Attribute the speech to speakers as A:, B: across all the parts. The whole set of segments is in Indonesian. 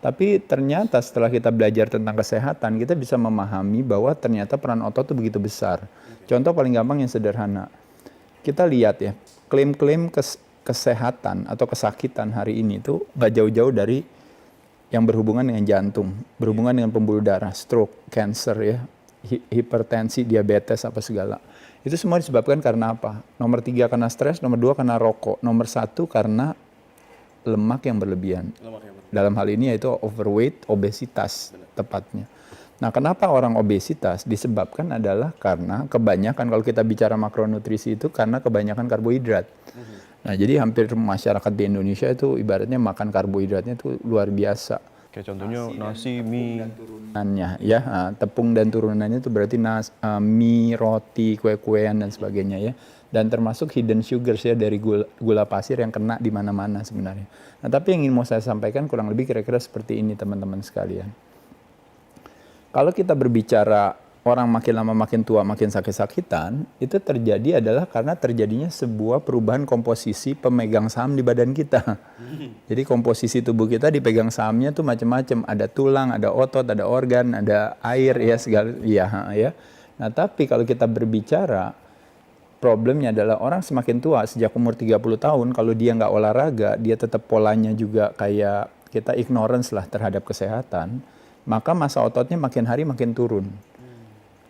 A: Tapi ternyata setelah kita belajar tentang kesehatan, kita bisa memahami bahwa ternyata peran otot itu begitu besar. Contoh paling gampang yang sederhana. Kita lihat ya, klaim-klaim kesehatan atau kesakitan hari ini itu nggak jauh-jauh dari yang berhubungan dengan jantung, berhubungan dengan pembuluh darah, stroke, cancer ya, hipertensi, diabetes, apa segala. Itu semua disebabkan karena apa? Nomor 3 karena stres, nomor 2 karena rokok, nomor 1 karena lemak yang berlebihan. Dalam hal ini yaitu overweight, obesitas tepatnya. Nah, kenapa orang obesitas? Disebabkan adalah karena kebanyakan, kalau kita bicara makronutrisi itu karena kebanyakan karbohidrat. Nah, jadi hampir masyarakat di Indonesia itu ibaratnya makan karbohidratnya itu luar biasa.
B: Kayak contohnya nasi, mie.
A: Turunannya ya, tepung dan turunannya itu berarti mie, roti, kue-kuean dan sebagainya ya. Dan termasuk hidden sugars ya dari gula pasir yang kena di mana-mana sebenarnya. Nah, tapi yang ingin mau saya sampaikan kurang lebih kira-kira seperti ini teman-teman sekalian. Kalau kita berbicara orang makin lama makin tua makin sakit-sakitan, itu terjadi adalah karena terjadinya sebuah perubahan komposisi pemegang saham di badan kita. Jadi komposisi tubuh kita dipegang sahamnya tuh macam-macam, ada tulang, ada otot, ada organ, ada air ya segala ya. Nah, tapi kalau kita berbicara problemnya adalah orang semakin tua sejak umur 30 tahun kalau dia nggak olahraga, dia tetap polanya juga kayak kita ignorance lah terhadap kesehatan, maka massa ototnya makin hari makin turun.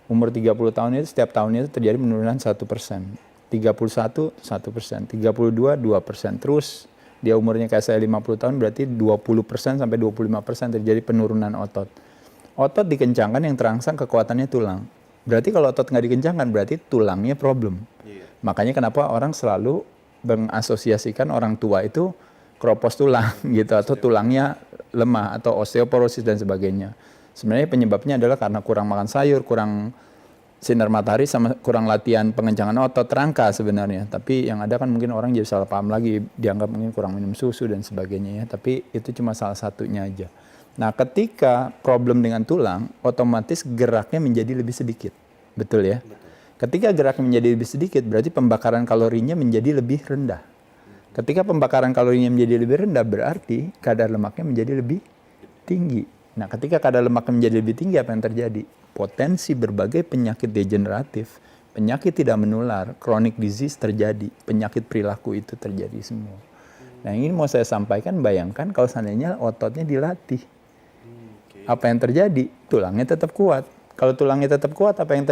A: Umur 30 tahun itu setiap tahunnya itu terjadi penurunan 1%. 31, 1%. 32, 2%. Terus dia umurnya kayak saya 50 tahun berarti 20% sampai 25% terjadi penurunan otot. Otot dikencangkan yang terangsang kekuatannya tulang. Berarti kalau otot nggak dikencangkan berarti tulangnya problem. Makanya kenapa orang selalu mengasosiasikan orang tua itu keropos tulang gitu atau tulangnya lemah atau osteoporosis dan sebagainya. Sebenarnya penyebabnya adalah karena kurang makan sayur, kurang sinar matahari, sama kurang latihan pengencangan otot rangka sebenarnya. Tapi yang ada kan mungkin orang jadi salah paham lagi, dianggap mungkin kurang minum susu dan sebagainya ya. Tapi itu cuma salah satunya aja. Nah, ketika problem dengan tulang, otomatis geraknya menjadi lebih sedikit. Betul ya? Ketika geraknya menjadi lebih sedikit, berarti pembakaran kalorinya menjadi lebih rendah. Ketika pembakaran kalorinya menjadi lebih rendah, berarti kadar lemaknya menjadi lebih tinggi. Nah, ketika kadar lemaknya menjadi lebih tinggi, apa yang terjadi? Potensi berbagai penyakit degeneratif, penyakit tidak menular, chronic disease terjadi, penyakit perilaku itu terjadi semua. Nah, ini mau saya sampaikan, bayangkan kalau seandainya ototnya dilatih. Apa yang terjadi? Tulangnya tetap kuat. Kalau tulangnya tetap kuat, apa yang terjadi?